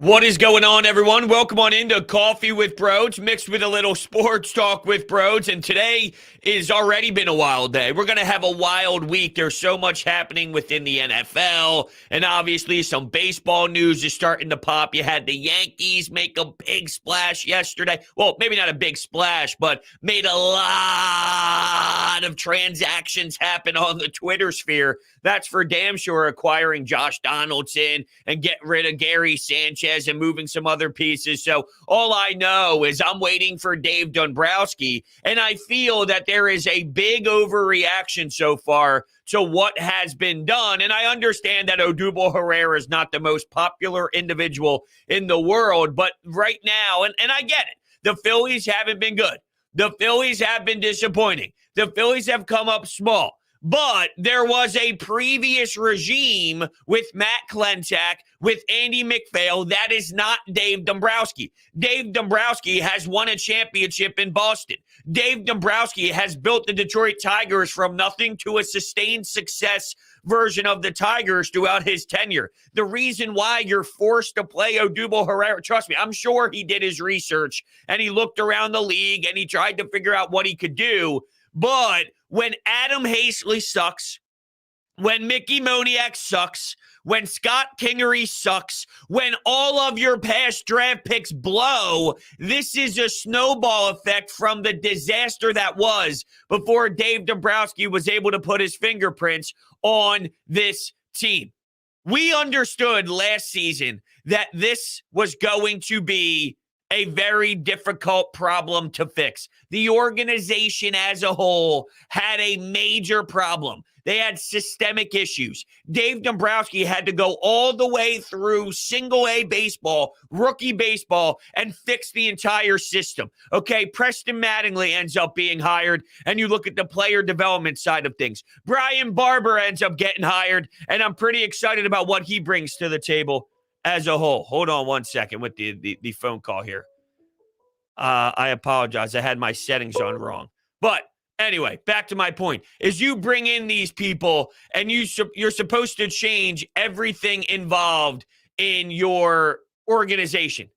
What is going on, everyone? Welcome on into Coffee with Broads, mixed with a little sports talk with Broads. And today is already been a wild day. We're going to have a wild week. There's so much happening within the NFL. And obviously, some baseball news is starting to pop. You had the Yankees make a big splash yesterday. Well, maybe not a big splash, but made a lot of transactions happen on the Twitter sphere. That's for damn sure, acquiring Josh Donaldson and getting rid of Gary Sanchez and moving some other pieces. So all I know is I'm waiting for Dave Dombrowski, and I feel that there is a big overreaction so far to what has been done. And I understand that Odubel Herrera is not the most popular individual in the world, but right now, and I get it, the Phillies haven't been good. The Phillies have been disappointing. The Phillies have come up small. But there was a previous regime with Matt Klentak, with Andy McPhail. That is not Dave Dombrowski. Dave Dombrowski has won a championship in Boston. Dave Dombrowski has built the Detroit Tigers from nothing to a sustained success version of the Tigers throughout his tenure. The reason why you're forced to play Odubel Herrera, trust me, I'm sure he did his research and he looked around the league and he tried to figure out what he could do. But when Adam Hazley sucks, when Mickey Moniak sucks, when Scott Kingery sucks, when all of your past draft picks blow, this is a snowball effect from the disaster that was before Dave Dombrowski was able to put his fingerprints on this team. We understood last season that this was going to be a very difficult problem to fix. The organization as a whole had a major problem. They had systemic issues. Dave Dombrowski had to go all the way through single-A baseball, rookie baseball, and fix the entire system. Okay, Preston Mattingly ends up being hired, and you look at the player development side of things. Brian Barber ends up getting hired, and I'm pretty excited about what he brings to the table as a whole. Hold on one second with the phone call here. I apologize. I had my settings on wrong. But anyway, back to my point, is you bring in these people and you're supposed to change everything involved in your organization.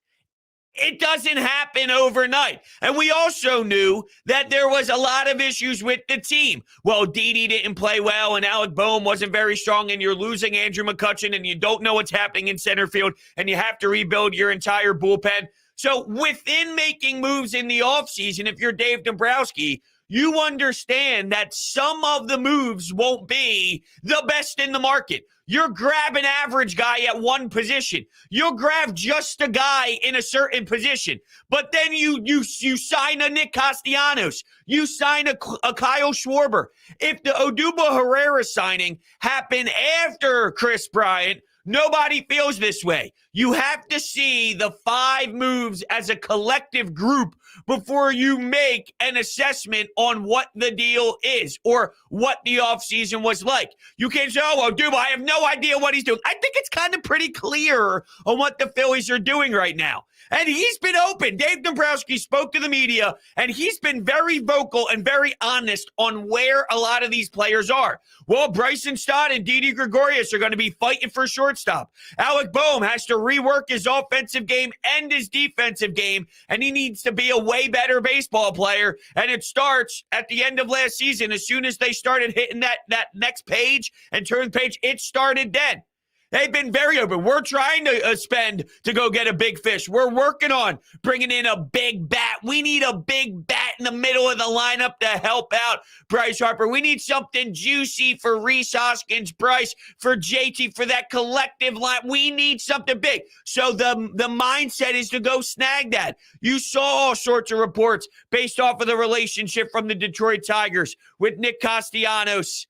It doesn't happen overnight. And we also knew that there was a lot of issues with the team. Well, Didi didn't play well and Alec Boehm wasn't very strong and you're losing Andrew McCutchen and you don't know what's happening in center field and you have to rebuild your entire bullpen. So within making moves in the offseason, if you're Dave Dombrowski, you understand that some of the moves won't be the best in the market. You're grabbing an average guy at one position. You'll grab just a guy in a certain position. But then you sign a Nick Castellanos. You sign a Kyle Schwarber. If the Odubel Herrera signing happened after Chris Bryant, nobody feels this way. You have to see the 5 moves as a collective group before you make an assessment on what the deal is or what the offseason was like. You can't say, oh, Odubel, I have no idea what he's doing. I think it's kind of pretty clear on what the Phillies are doing right now. And he's been open. Dave Dombrowski spoke to the media, and he's been very vocal and very honest on where a lot of these players are. Well, Bryson Stott and Didi Gregorius are going to be fighting for shortstop. Alec Boehm has to rework his offensive game and his defensive game, and he needs to be a way better baseball player. And it starts at the end of last season. As soon as they started hitting that next page and turn the page, it started then. They've been very open. We're trying to spend to go get a big fish. We're working on bringing in a big bat. We need a big bat in the middle of the lineup to help out Bryce Harper. We need something juicy for Rhys Hoskins, Bryce, for JT, for that collective line. We need something big. So the mindset is to go snag that. You saw all sorts of reports based off of the relationship from the Detroit Tigers with Nick Castellanos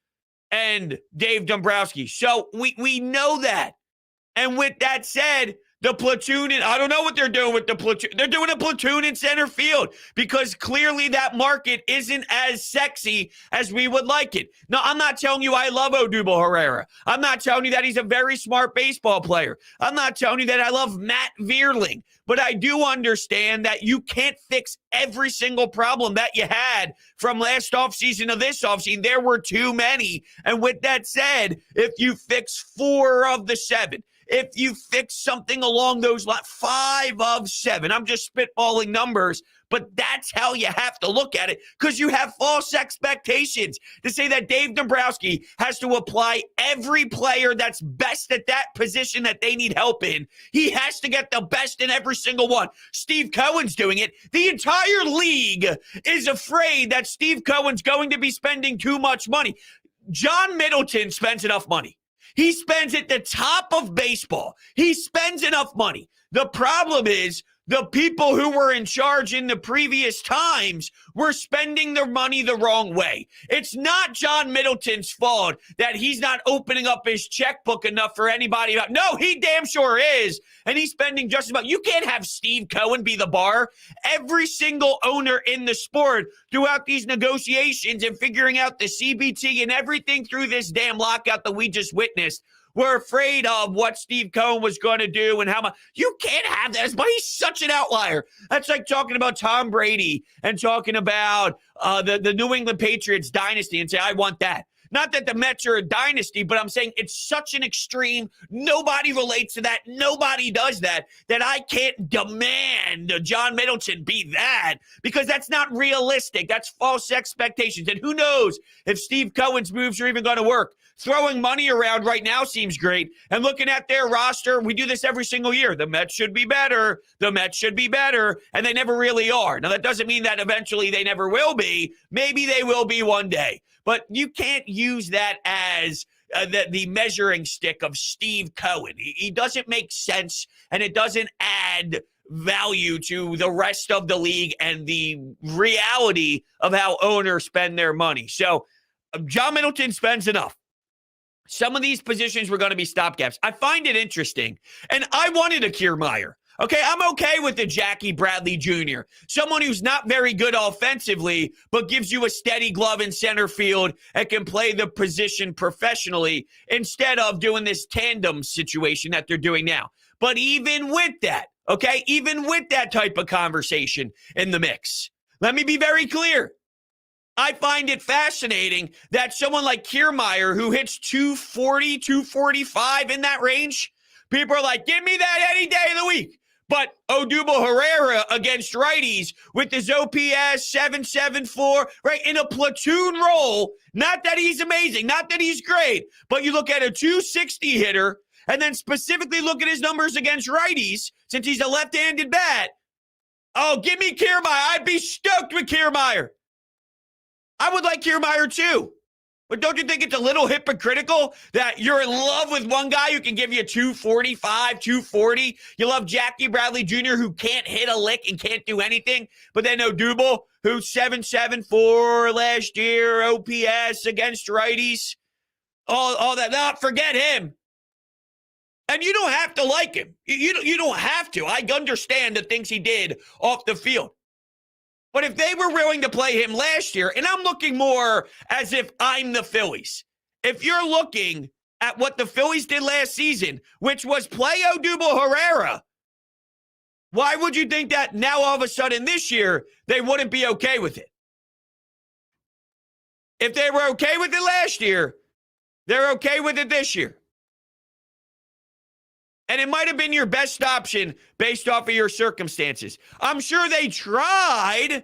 and Dave Dombrowski. So we know that. And with that said, the platoon, and I don't know what they're doing with the platoon. They're doing a platoon in center field because clearly that market isn't as sexy as we would like it. Now, I'm not telling you I love Odubel Herrera. I'm not telling you that he's a very smart baseball player. I'm not telling you that I love Matt Vierling. But I do understand that you can't fix every single problem that you had from last offseason to this offseason. There were too many. And with that said, if you fix 4 of the 7, if you fix something along those lines. 5 of 7. I'm just spitballing numbers, but that's how you have to look at it, because you have false expectations to say that Dave Dombrowski has to apply every player that's best at that position that they need help in. He has to get the best in every single one. Steve Cohen's doing it. The entire league is afraid that Steve Cohen's going to be spending too much money. John Middleton spends enough money. He spends at the top of baseball. He spends enough money. The problem is the people who were in charge in the previous times were spending their money the wrong way. It's not John Middleton's fault that he's not opening up his checkbook enough for anybody. No, he damn sure is. And he's spending just about. You can't have Steve Cohen be the bar. Every single owner in the sport throughout these negotiations and figuring out the CBT and everything through this damn lockout that we just witnessed, we're afraid of what Steve Cohen was going to do and how much. You can't have that, but he's such an outlier. That's like talking about Tom Brady and talking about the New England Patriots dynasty and say, I want that. Not that the Mets are a dynasty, but I'm saying it's such an extreme. Nobody relates to that. Nobody does that, that I can't demand John Middleton be that, because that's not realistic. That's false expectations. And who knows if Steve Cohen's moves are even going to work. Throwing money around right now seems great. And looking at their roster, we do this every single year. The Mets should be better. The Mets should be better. And they never really are. Now, that doesn't mean that eventually they never will be. Maybe they will be one day. But you can't use that as the measuring stick of Steve Cohen. He doesn't make sense, and it doesn't add value to the rest of the league and the reality of how owners spend their money. So John Middleton spends enough. Some of these positions were going to be stopgaps. I find it interesting, and I wanted a Kiermaier. Okay, I'm okay with the Jackie Bradley Jr., someone who's not very good offensively, but gives you a steady glove in center field and can play the position professionally instead of doing this tandem situation that they're doing now. But even with that, okay, even with that type of conversation in the mix, let me be very clear. I find it fascinating that someone like Kiermaier, who hits 240, 245 in that range, people are like, give me that any day of the week. But Odubel Herrera against righties with his OPS 774, right, in a platoon role, not that he's amazing, not that he's great, but you look at a 260 hitter and then specifically look at his numbers against righties since he's a left-handed bat. Oh, give me Kiermaier. I'd be stoked with Kiermaier. I would like Kiermaier too. But don't you think it's a little hypocritical that you're in love with one guy who can give you 245, 240? You love Jackie Bradley Jr., who can't hit a lick and can't do anything. But then Odubel, who's 774 last year, OPS against righties, all that. No, forget him. And you don't have to like him. You don't have to. I understand the things he did off the field. But if they were willing to play him last year, and I'm looking more as if I'm the Phillies. If you're looking at what the Phillies did last season, which was play Odubel Herrera, why would you think that now all of a sudden this year they wouldn't be okay with it? If they were okay with it last year, they're okay with it this year. And it might have been your best option based off of your circumstances. I'm sure they tried.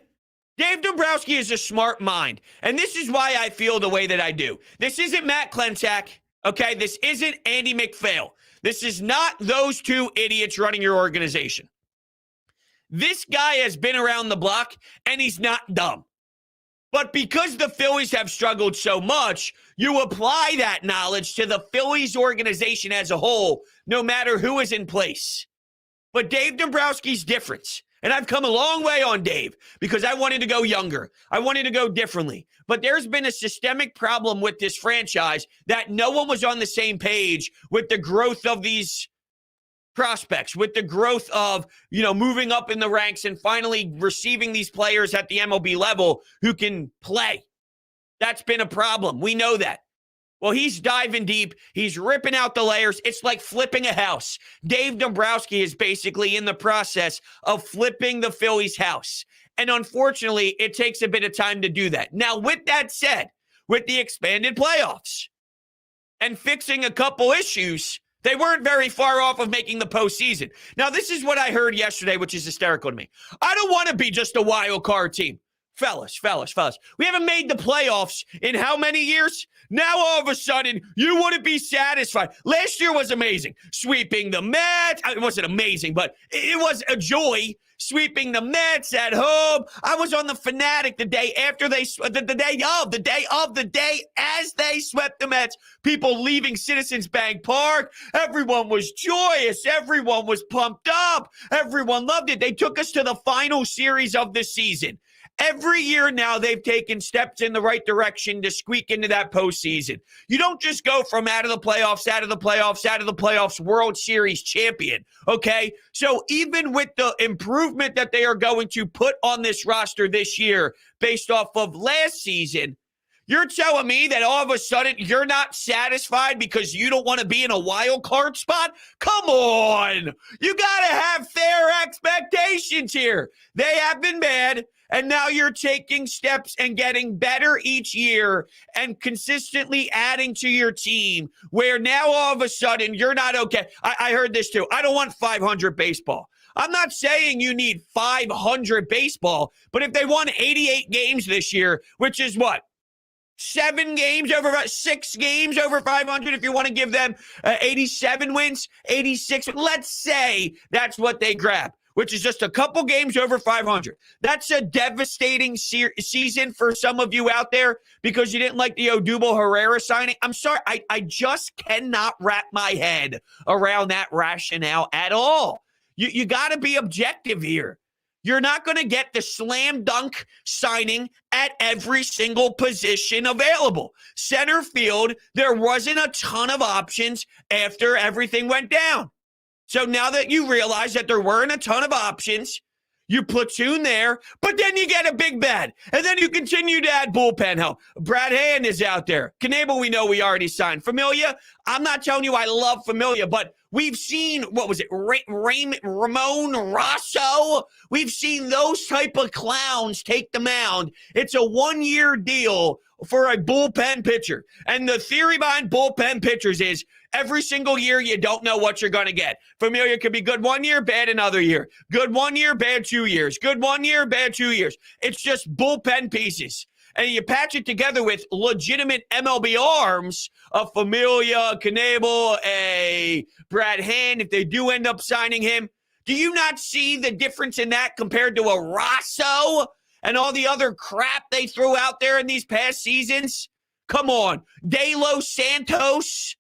Dave Dombrowski is a smart mind. And this is why I feel the way that I do. This isn't Matt Klentak, okay? This isn't Andy McPhail. This is not those two idiots running your organization. This guy has been around the block, and he's not dumb. But because the Phillies have struggled so much, you apply that knowledge to the Phillies organization as a whole, no matter who is in place. But Dave Dombrowski's different. And I've come a long way on Dave because I wanted to go younger. I wanted to go differently. But there's been a systemic problem with this franchise that no one was on the same page with the growth of these prospects, with the growth of, moving up in the ranks and finally receiving these players at the MLB level who can play. That's been a problem. We know that. Well, he's diving deep. He's ripping out the layers. It's like flipping a house. Dave Dombrowski is basically in the process of flipping the Phillies' house. And unfortunately, it takes a bit of time to do that. Now, with that said, with the expanded playoffs and fixing a couple issues, They weren't very far off of making the postseason. Now, this is what I heard yesterday, which is hysterical to me. I don't want to be just a wild card team. Fellas. We haven't made the playoffs in how many years? Now, all of a sudden, you wouldn't be satisfied. Last year was amazing. Sweeping the Mets. It wasn't amazing, but it was a joy. Sweeping the Mets at home. I was on the Fanatic the day after the day as they swept the Mets. People leaving Citizens Bank Park. Everyone was joyous. Everyone was pumped up. Everyone loved it. They took us to the final series of the season. Every year now, they've taken steps in the right direction to squeak into that postseason. You don't just go from out of the playoffs, World Series champion, okay? So even with the improvement that they are going to put on this roster this year based off of last season, you're telling me that all of a sudden you're not satisfied because you don't want to be in a wild card spot? Come on. You got to have fair expectations here. They have been bad. And now you're taking steps and getting better each year and consistently adding to your team where now all of a sudden you're not okay. I heard this too. I don't want 500 baseball. I'm not saying you need 500 baseball, but if they won 88 games this year, which is what? 6 games over 500 if you want to give them 87 wins, 86. Let's say that's what they grab, which is just a couple games over 500. That's a devastating season for some of you out there because you didn't like the Odubel Herrera signing. I'm sorry. I just cannot wrap my head around that rationale at all. You got to be objective here. You're not going to get the slam dunk signing at every single position available. Center field, there wasn't a ton of options after everything went down. So now that you realize that there weren't a ton of options, you platoon there, but then you get a big bat. And then you continue to add bullpen help. Brad Hand is out there. Knebel, we know we already signed. Familia, I'm not telling you I love Familia, but we've seen, Ramon Rosso? We've seen those type of clowns take the mound. It's a 1-year deal for a bullpen pitcher. And the theory behind bullpen pitchers is every single year you don't know what you're going to get. Familia could be good 1 year, bad another year. Good 1 year, bad 2 years. Good 1 year, bad 2 years. It's just bullpen pieces. And you patch it together with legitimate MLB arms of Familia, Knebel, a Brad Hand, if they do end up signing him. Do you not see the difference in that compared to a Rosso and all the other crap they threw out there in these past seasons? Come on. De Los Santos.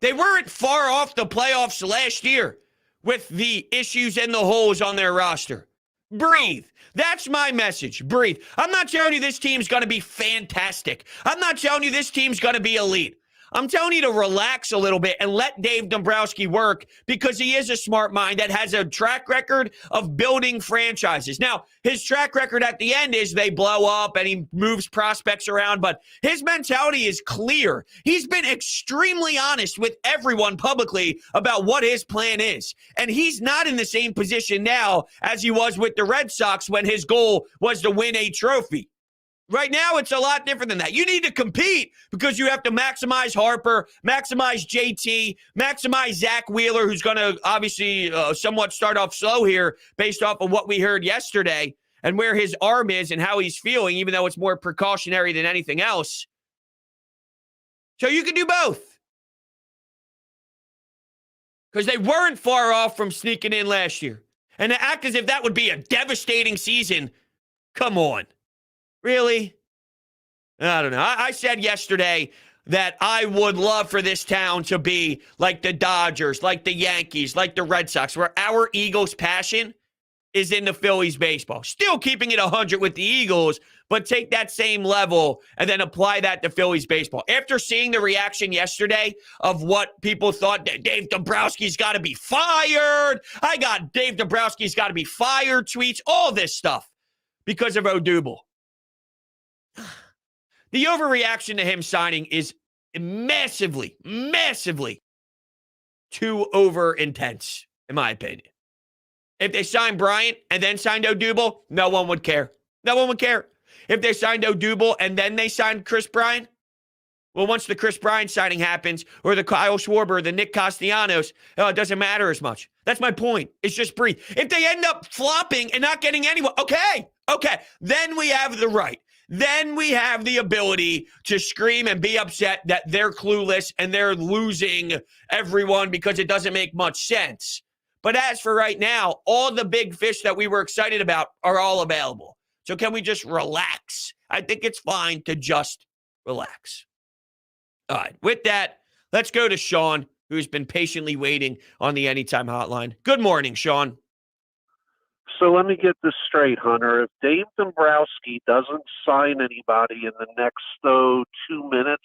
They weren't far off the playoffs last year with the issues and the holes on their roster. Breathe. That's my message. Breathe. I'm not telling you this team's going to be fantastic. I'm not telling you this team's going to be elite. I'm telling you to relax a little bit and let Dave Dombrowski work because he is a smart mind that has a track record of building franchises. Now, his track record at the end is they blow up and he moves prospects around, but his mentality is clear. He's been extremely honest with everyone publicly about what his plan is. And he's not in the same position now as he was with the Red Sox when his goal was to win a trophy. Right now, it's a lot different than that. You need to compete because you have to maximize Harper, maximize JT, maximize Zach Wheeler, who's going to obviously somewhat start off slow here based off of what we heard yesterday and where his arm is and how he's feeling, even though it's more precautionary than anything else. So you can do both. Because they weren't far off from sneaking in last year. And to act as if that would be a devastating season, come on. Really? I don't know. I said yesterday that I would love for this town to be like the Dodgers, like the Yankees, like the Red Sox, where our Eagles' passion is in the Phillies baseball. Still keeping it 100 with the Eagles, but take that same level and then apply that to Phillies baseball. After seeing the reaction yesterday of what people thought that Dave Dombrowski's got to be fired, I got Dave Dombrowski's got to be fired tweets, all this stuff because of Odubel. The overreaction to him signing is massively too over intense, in my opinion. If they signed Bryant and then signed Odubel, no one would care. No one would care. If they signed Odubel and then they signed Chris Bryant, Well, once the Chris Bryant signing happens, or the Kyle Schwarber, the Nick Castellanos, it doesn't matter as much. That's my point. It's just breathe. If they end up flopping and not getting anyone, okay, then we have the right. Then we have the ability to scream and be upset that they're clueless and they're losing everyone because it doesn't make much sense. But as for right now, all the big fish that we were excited about are all available. So can we just relax? I think it's fine to just relax. All right, with that, let's go to Sean, who's been patiently waiting on the Anytime Hotline. Good morning, Sean. So let me get this straight, Hunter. If Dave Dombrowski doesn't sign anybody in the next 2 minutes,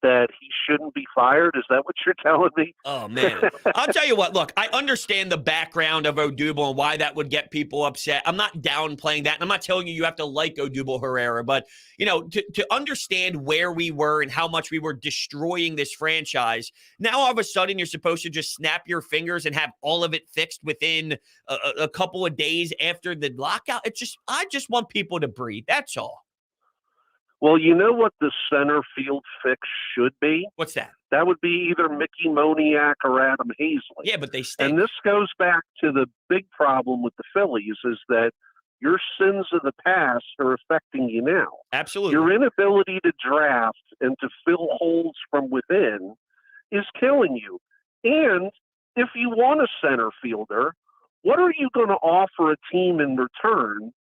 that he shouldn't be fired? Is that what you're telling me? Oh, man. I'll tell you what. Look, I understand the background of Odubel and why that would get people upset. I'm not downplaying that. And I'm not telling you have to like Odubel Herrera. But, to understand where we were and how much we were destroying this franchise, now all of a sudden you're supposed to just snap your fingers and have all of it fixed within a couple of days after the lockout. I just want people to breathe. That's all. Well, you know what the center field fix should be? What's that? That would be either Mickey Moniak or Adam Hazley. Yeah, but they stink. And this goes back to the big problem with the Phillies is that your sins of the past are affecting you now. Absolutely. Your inability to draft and to fill holes from within is killing you. And if you want a center fielder, what are you going to offer a team in return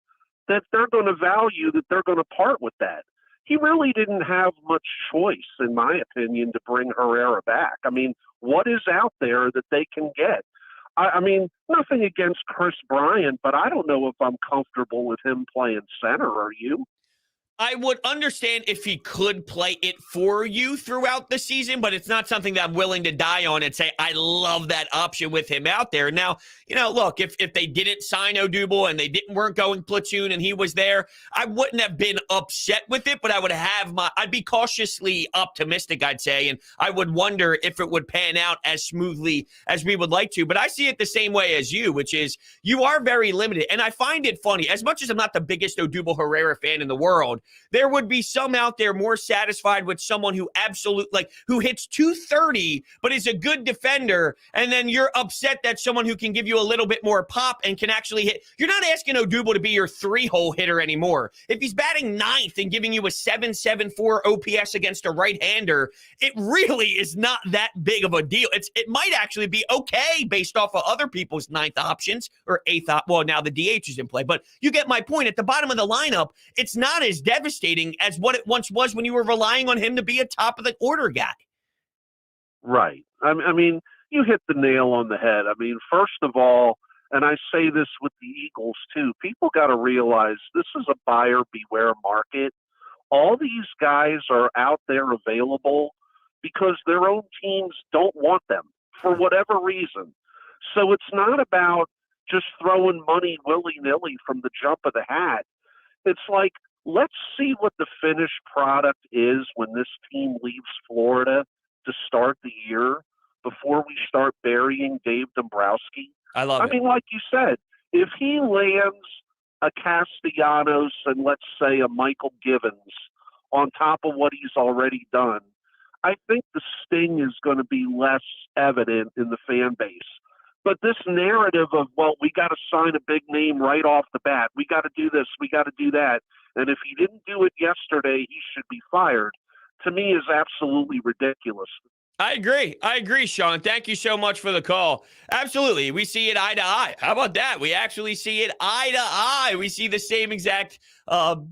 that they're going to value, that they're going to part with that? He really didn't have much choice, in my opinion, to bring Herrera back. I mean, what is out there that they can get? I mean, nothing against Chris Bryant, but I don't know if I'm comfortable with him playing center. Are you? I would understand if he could play it for you throughout the season, but it's not something that I'm willing to die on and say, I love that option with him out there. Now, look, if they didn't sign Odubel and they weren't going platoon and he was there, I wouldn't have been upset with it, but I'd be cautiously optimistic, I'd say, and I would wonder if it would pan out as smoothly as we would like to. But I see it the same way as you, which is you are very limited. And I find it funny, as much as I'm not the biggest Odubel Herrera fan in the world, there would be some out there more satisfied with someone who who hits 230 but is a good defender, and then you're upset that someone who can give you a little bit more pop and can actually hit. You're not asking Odubel to be your 3-hole hitter anymore. If he's batting 9th and giving you a 7.74 OPS against a right-hander, it really is not that big of a deal. It might actually be okay based off of other people's 9th options or 8th. Well, now the DH is in play, but you get my point. At the bottom of the lineup, it's not as devastating as what it once was when you were relying on him to be a top of the order guy. Right. I mean, you hit the nail on the head. I mean, first of all, and I say this with the Eagles too, people got to realize this is a buyer beware market. All these guys are out there available because their own teams don't want them for whatever reason. So it's not about just throwing money willy-nilly from the jump of the hat. It's like, let's see what the finished product is when this team leaves Florida to start the year before we start burying Dave Dombrowski. I mean, like you said, if he lands a Castellanos and let's say a Michael Givens on top of what he's already done, I think the sting is going to be less evident in the fan base. But this narrative of, well, we got to sign a big name right off the bat. We got to do this. We got to do that. And if he didn't do it yesterday, he should be fired, to me is absolutely ridiculous. I agree, Sean. Thank you so much for the call. Absolutely. We see it eye to eye. How about that? We actually see it eye to eye. We see the same exact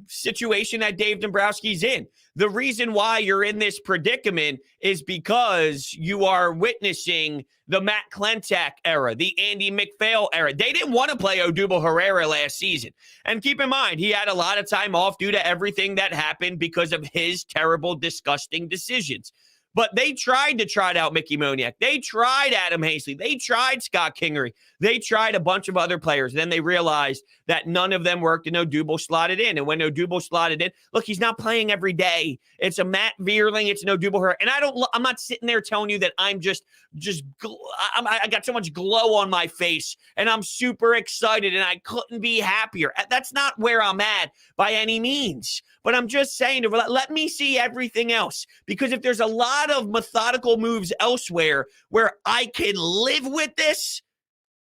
situation that Dave Dombrowski's in. The reason why you're in this predicament is because you are witnessing the Matt Klentak era, the Andy McPhail era. They didn't want to play Odubel Herrera last season. And keep in mind, he had a lot of time off due to everything that happened because of his terrible, disgusting decisions. But they tried to trot out Mickey Moniak. They tried Adam Hazley. They tried Scott Kingery. They tried a bunch of other players. Then they realized that none of them worked and Odubel slotted in. And when Odubel slotted in, look, he's not playing every day. It's a Matt Vierling. It's an Odubel Herrera. And I'm not sitting there telling you that I'm I got so much glow on my face and I'm super excited and I couldn't be happier. That's not where I'm at by any means. But I'm just saying, let me see everything else. Because if there's a lot of methodical moves elsewhere where I can live with this,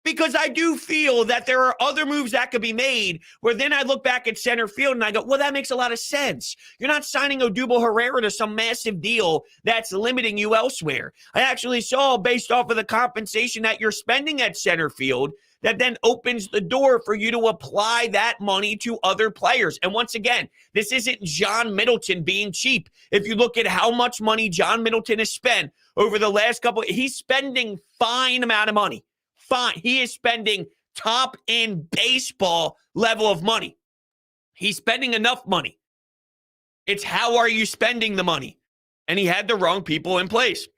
because I do feel that there are other moves that could be made where then I look back at center field and I go, well, that makes a lot of sense. You're not signing Odubel Herrera to some massive deal that's limiting you elsewhere. I actually saw, based off of the compensation that you're spending at center field, that then opens the door for you to apply that money to other players. And once again, this isn't John Middleton being cheap. If you look at how much money John Middleton has spent over the last couple, he's spending fine amount of money. Fine. He is spending top in baseball level of money. He's spending enough money. It's how are you spending the money? And he had the wrong people in place.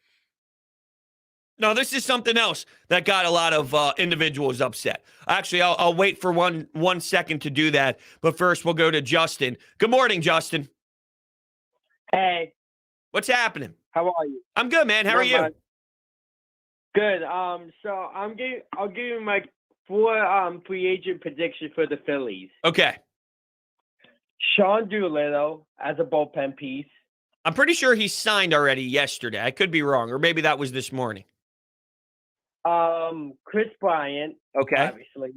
No, this is something else that got a lot of individuals upset. Actually, I'll wait for one second to do that. But first, we'll go to Justin. Good morning, Justin. Hey. What's happening? How are you? I'm good, man. How are you? Good. So I'll give you my 4 free agent prediction for the Phillies. Okay. Sean Doolittle as a bullpen piece. I'm pretty sure he signed already yesterday. I could be wrong, or maybe that was this morning. Chris Bryant. Okay. Obviously.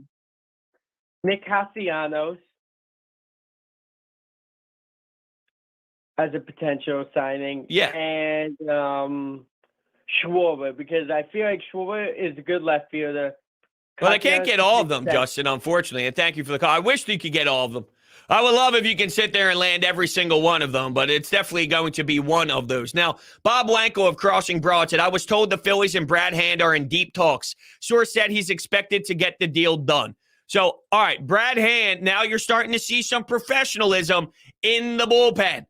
Nick Castellanos as a potential signing. Yeah. And Schwarber, because I feel like Schwarber is a good left fielder. Well, I can't get all of them, Justin, unfortunately, and thank you for the call. I wish you could get all of them. I would love if you can sit there and land every single one of them, but it's definitely going to be one of those. Now, Bob Wanko of Crossing Broad said, I was told the Phillies and Brad Hand are in deep talks. Source said he's expected to get the deal done. So, all right, Brad Hand, now you're starting to see some professionalism in the bullpen.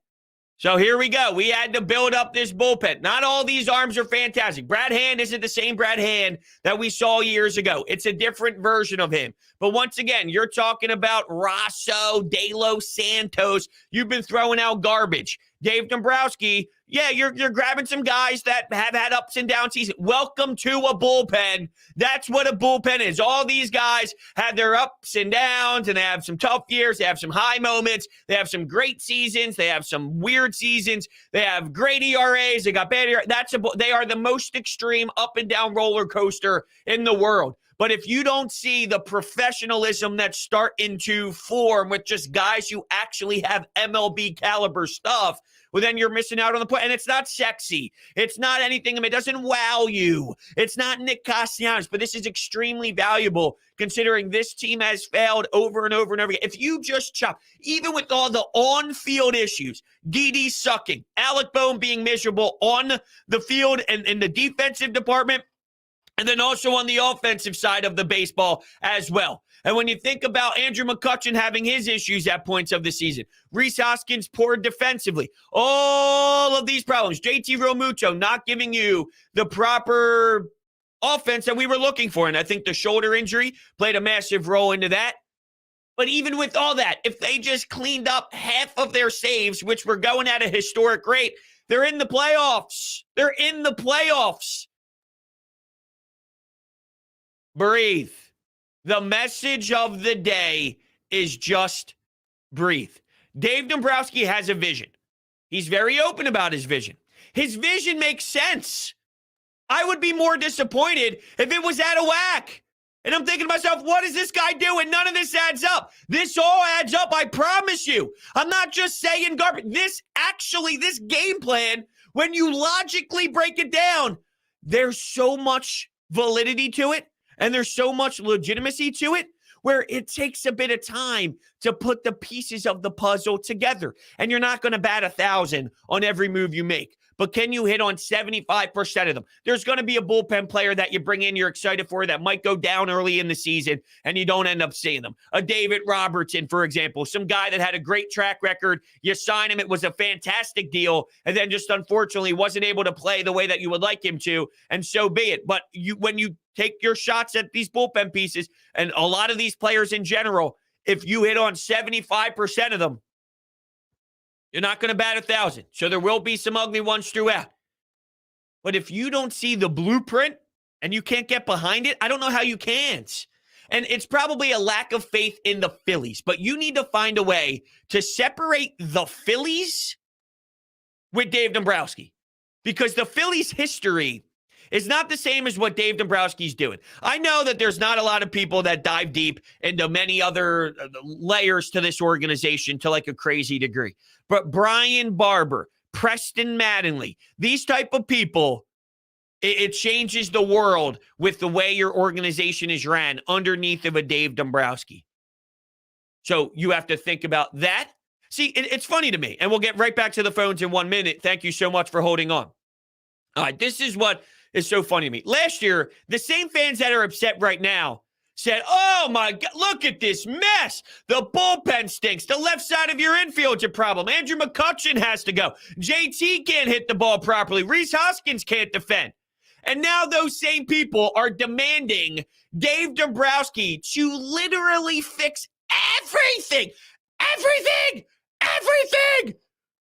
So here we go. We had to build up this bullpen. Not all these arms are fantastic. Brad Hand isn't the same Brad Hand that we saw years ago. It's a different version of him. But once again, you're talking about Rosso, De Los Santos. You've been throwing out garbage. Dave Dombrowski, yeah, you're grabbing some guys that have had ups and down seasons. Welcome to a bullpen. That's what a bullpen is. All these guys have their ups and downs, and they have some tough years. They have some high moments. They have some great seasons. They have some weird seasons. They have great ERAs. They got bad ERAs. They are the most extreme up and down roller coaster in the world. But if you don't see the professionalism that's starting to form with just guys who actually have MLB caliber stuff, well, then you're missing out on the point. And it's not sexy. It's not anything. I mean, it doesn't wow you. It's not Nick Castellanos, but this is extremely valuable considering this team has failed over and over and over again. If you just chop, even with all the on-field issues, Didi sucking, Alec Bohm being miserable on the field and in the defensive department, and then also on the offensive side of the baseball as well. And when you think about Andrew McCutchen having his issues at points of the season, Rhys Hoskins poor defensively, all of these problems, JT Realmuto not giving you the proper offense that we were looking for. And I think the shoulder injury played a massive role into that. But even with all that, if they just cleaned up half of their saves, which were going at a historic rate, they're in the playoffs. They're in the playoffs. Breathe. The message of the day is just breathe. Dave Dombrowski has a vision. He's very open about his vision. His vision makes sense. I would be more disappointed if it was out of whack. And I'm thinking to myself, what is this guy doing? None of this adds up. This all adds up, I promise you. I'm not just saying garbage. This game plan, when you logically break it down, there's so much validity to it. And there's so much legitimacy to it where it takes a bit of time to put the pieces of the puzzle together. And you're not going to bat 1,000 on every move you make. but can you hit on 75% of them? There's going to be a bullpen player that you bring in you're excited for that might go down early in the season and you don't end up seeing them. A David Robertson, for example, some guy that had a great track record. You sign him, it was a fantastic deal, and then just unfortunately wasn't able to play the way that you would like him to, and so be it. But when you take your shots at these bullpen pieces, and a lot of these players in general, if you hit on 75% of them, you're not going to bat 1,000. So there will be some ugly ones throughout. But if you don't see the blueprint and you can't get behind it, I don't know how you can't. And it's probably a lack of faith in the Phillies, but you need to find a way to separate the Phillies with Dave Dombrowski, because the Phillies' history is not the same as what Dave Dombrowski's doing. I know that there's not a lot of people that dive deep into many other layers to this organization to like a crazy degree. But Brian Barber, Preston Mattingly, these type of people, it changes the world with the way your organization is ran underneath of a Dave Dombrowski. So you have to think about that. See, it's funny to me, and we'll get right back to the phones in 1 minute. Thank you so much for holding on. All right, this is what is so funny to me. Last year, the same fans that are upset right now said, oh my God, look at this mess. The bullpen stinks. The left side of your infield's a problem. Andrew McCutchen has to go. JT can't hit the ball properly. Reese Hoskins can't defend. And now those same people are demanding Dave Dombrowski to literally fix everything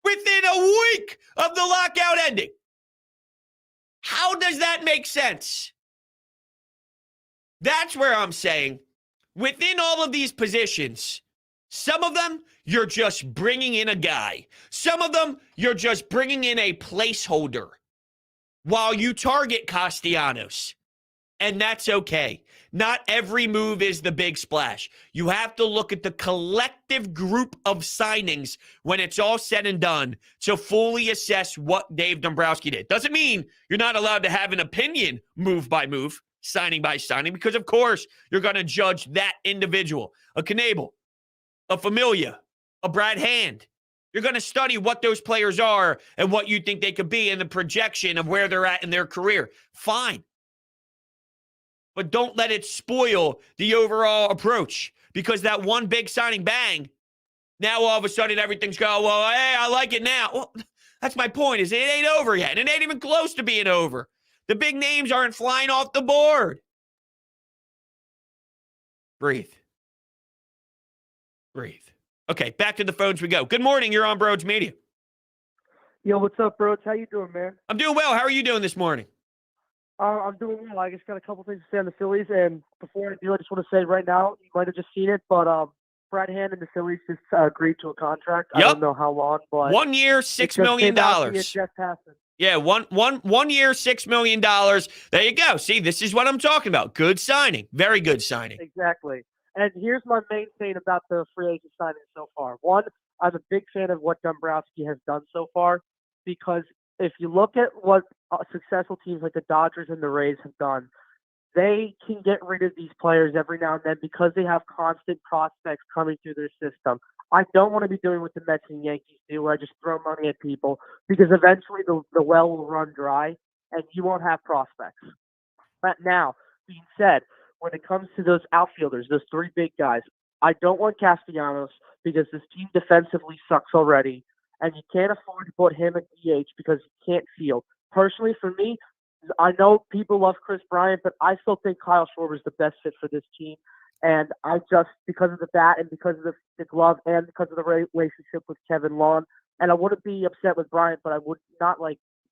within a week of the lockout ending. How does that make sense? That's where I'm saying, within all of these positions, some of them, you're just bringing in a guy. Some of them, you're just bringing in a placeholder while you target Castellanos. And that's okay. Not every move is the big splash. You have to look at the collective group of signings when it's all said and done to fully assess what Dave Dombrowski did. Doesn't mean you're not allowed to have an opinion move by move, signing by signing, because of course you're going to judge that individual. A Knebel, a Familia, a Brad Hand. You're going to study what those players are and what you think they could be and the projection of where they're at in their career. Fine. But don't let it spoil the overall approach, because that one big signing, bang, now all of a sudden everything's going, well, hey, I like it now. Well, that's my point, is it ain't over yet. It ain't even close to being over. The big names aren't flying off the board. Breathe. Okay, back to the phones we go. Good morning. You're on Broads Media. Yo, what's up, Broads? How you doing, man? I'm doing well. How are you doing this morning? I'm doing well. I just got a couple things to say on the Phillies, and before I do, I just want to say right now, you might have just seen it, but Brad Hand and the Phillies just agreed to a contract. Yep. I don't know how long, but 1 year, $6 million. Yeah, one year, $6 million. There you go. See, this is what I'm talking about. Good signing. Very good signing. Exactly. And here's my main thing about the free agent signing so far. One, I'm a big fan of what Dombrowski has done so far, because if you look at what successful teams like the Dodgers and the Rays have done, they can get rid of these players every now and then because they have constant prospects coming through their system. I don't want to be doing what the Mets and Yankees do, where I just throw money at people, because eventually the well will run dry and you won't have prospects. But now, being said, when it comes to those outfielders, those three big guys, I don't want Castellanos because this team defensively sucks already, and you can't afford to put him at DH because he can't field. Personally, for me, I know people love Chris Bryant, but I still think Kyle Schwarber is the best fit for this team. And I just, because of the bat and because of the glove and because of the relationship with Kevin Long, and I wouldn't be upset with Bryant, but I would not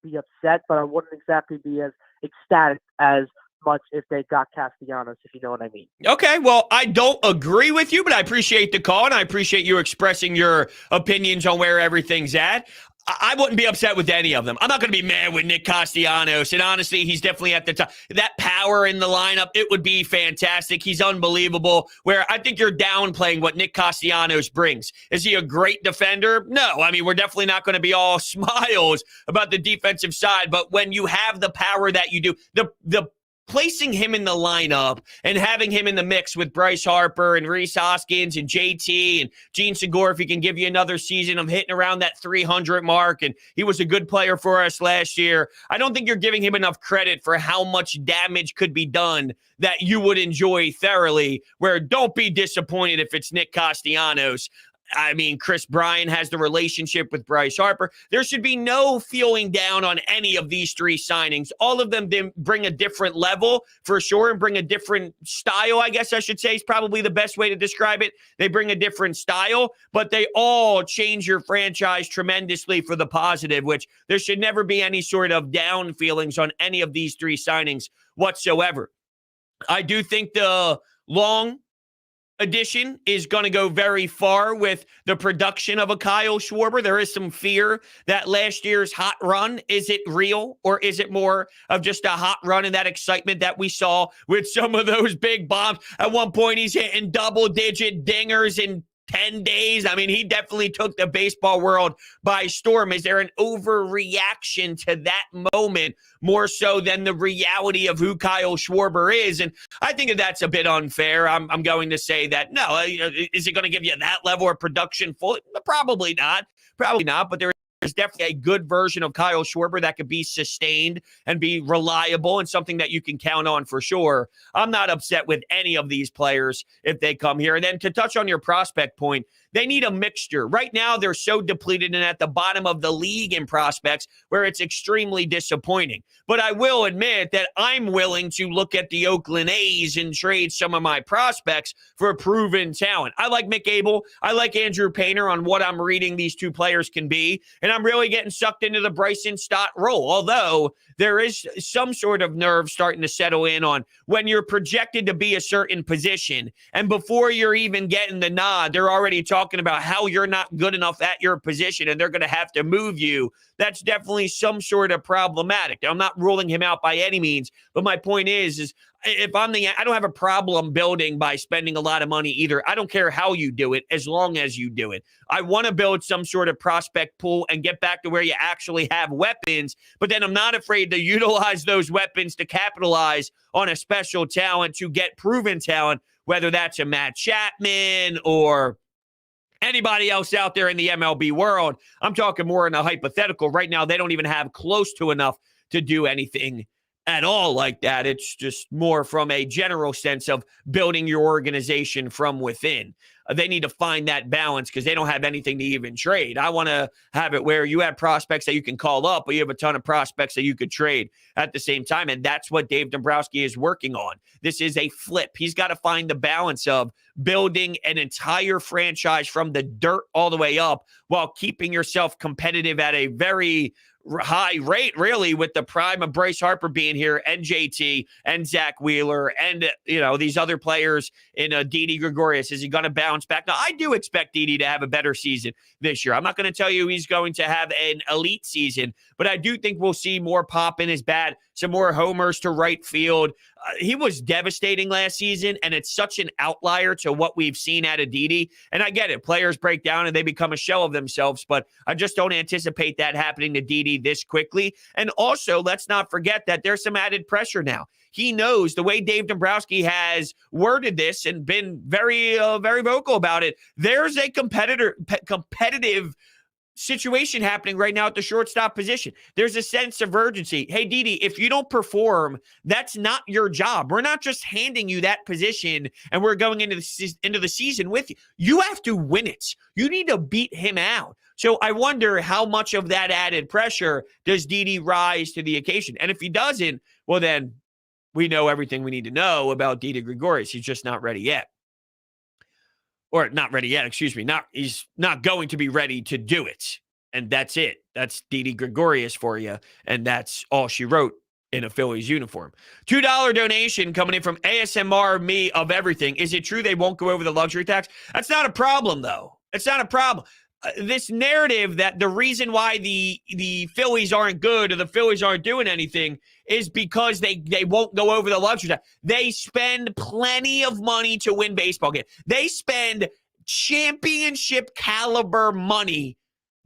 be upset, but I wouldn't exactly be as ecstatic as much if they got Castellanos, if you know what I mean. Okay, well, I don't agree with you, but I appreciate the call, and I appreciate you expressing your opinions on where everything's at. I wouldn't be upset with any of them. I'm not going to be mad with Nick Castellanos, and honestly, he's definitely at the top. That power in the lineup, it would be fantastic. He's unbelievable, where I think you're downplaying what Nick Castellanos brings. Is he a great defender? No. I mean, we're definitely not going to be all smiles about the defensive side, but when you have the power that you do, the placing him in the lineup and having him in the mix with Bryce Harper and Rhys Hoskins and JT and Gene Segura, if he can give you another season of hitting around that 300 mark, and he was a good player for us last year, I don't think you're giving him enough credit for how much damage could be done that you would enjoy thoroughly, where don't be disappointed if it's Nick Castellanos. I mean, Chris Bryant has the relationship with Bryce Harper. There should be no feeling down on any of these three signings. All of them bring a different level for sure and bring a different style, I guess I should say is probably the best way to describe it. They bring a different style, but they all change your franchise tremendously for the positive, which there should never be any sort of down feelings on any of these three signings whatsoever. I do think the long addition is going to go very far with the production of a Kyle Schwarber. There is some fear that last year's hot run, is it real or is it more of just a hot run and that excitement that we saw with some of those big bombs? At one point, he's hitting double-digit dingers in 10 days. I mean, he definitely took the baseball world by storm. Is there an overreaction to that moment more so than the reality of who Kyle Schwarber is? And I think that's a bit unfair. I'm going to say that, no, is it going to give you that level of production full? Probably not. But there's definitely a good version of Kyle Schwarber that could be sustained and be reliable and something that you can count on for sure. I'm not upset with any of these players if they come here. And then to touch on your prospect point, they need a mixture. Right now, they're so depleted and at the bottom of the league in prospects where it's extremely disappointing. But I will admit that I'm willing to look at the Oakland A's and trade some of my prospects for proven talent. I like Mick Abel. I like Andrew Painter on what I'm reading these two players can be. And I'm really getting sucked into the Bryson Stott role, although there is some sort of nerve starting to settle in on when you're projected to be a certain position. And before you're even getting the nod, they're already talking about how you're not good enough at your position and they're going to have to move you. That's definitely some sort of problematic. Now, I'm not ruling him out by any means, but my point is if I don't have a problem building by spending a lot of money either. I don't care how you do it as long as you do it. I want to build some sort of prospect pool and get back to where you actually have weapons, but then I'm not afraid to utilize those weapons to capitalize on a special talent to get proven talent, whether that's a Matt Chapman or anybody else out there in the MLB world. I'm talking more in a hypothetical. Right now, they don't even have close to enough to do anything at all like that. It's just more from a general sense of building your organization from within. They need to find that balance because they don't have anything to even trade. I want to have it where you have prospects that you can call up, but you have a ton of prospects that you could trade at the same time. And that's what Dave Dombrowski is working on. This is a flip. He's got to find the balance of building an entire franchise from the dirt all the way up while keeping yourself competitive at a very high rate, really, with the prime of Bryce Harper being here and JT and Zach Wheeler and, these other players in Didi Gregorius. Is he going to bounce back? Now, I do expect Didi to have a better season this year. I'm not going to tell you he's going to have an elite season, but I do think we'll see more pop in his bat, some more homers to right field. He was devastating last season, and it's such an outlier to what we've seen out of Didi. And I get it. Players break down and they become a shell of themselves, but I just don't anticipate that happening to Didi this quickly. And also, let's not forget that there's some added pressure now. He knows the way Dave Dombrowski has worded this and been very, very vocal about it. There's a competitive situation happening right now at the shortstop position. There's a sense of urgency. Hey, Didi, if you don't perform, that's not your job. We're not just handing you that position and we're going into the season with you. You have to win it. You need to beat him out. So I wonder how much of that added pressure does Didi rise to the occasion? And if he doesn't, well, then we know everything we need to know about Didi Gregorius. He's just not ready yet. Or not ready yet, excuse me. He's not going to be ready to do it. And that's it. That's Didi Gregorius for you. And that's all she wrote in a Phillies uniform. $2 donation coming in from ASMR Me of Everything. Is it true they won't go over the luxury tax? That's not a problem, though. It's not a problem. This narrative that the reason why the Phillies aren't good or the Phillies aren't doing anything is because they won't go over the luxury tax. They spend plenty of money to win baseball games. They spend championship caliber money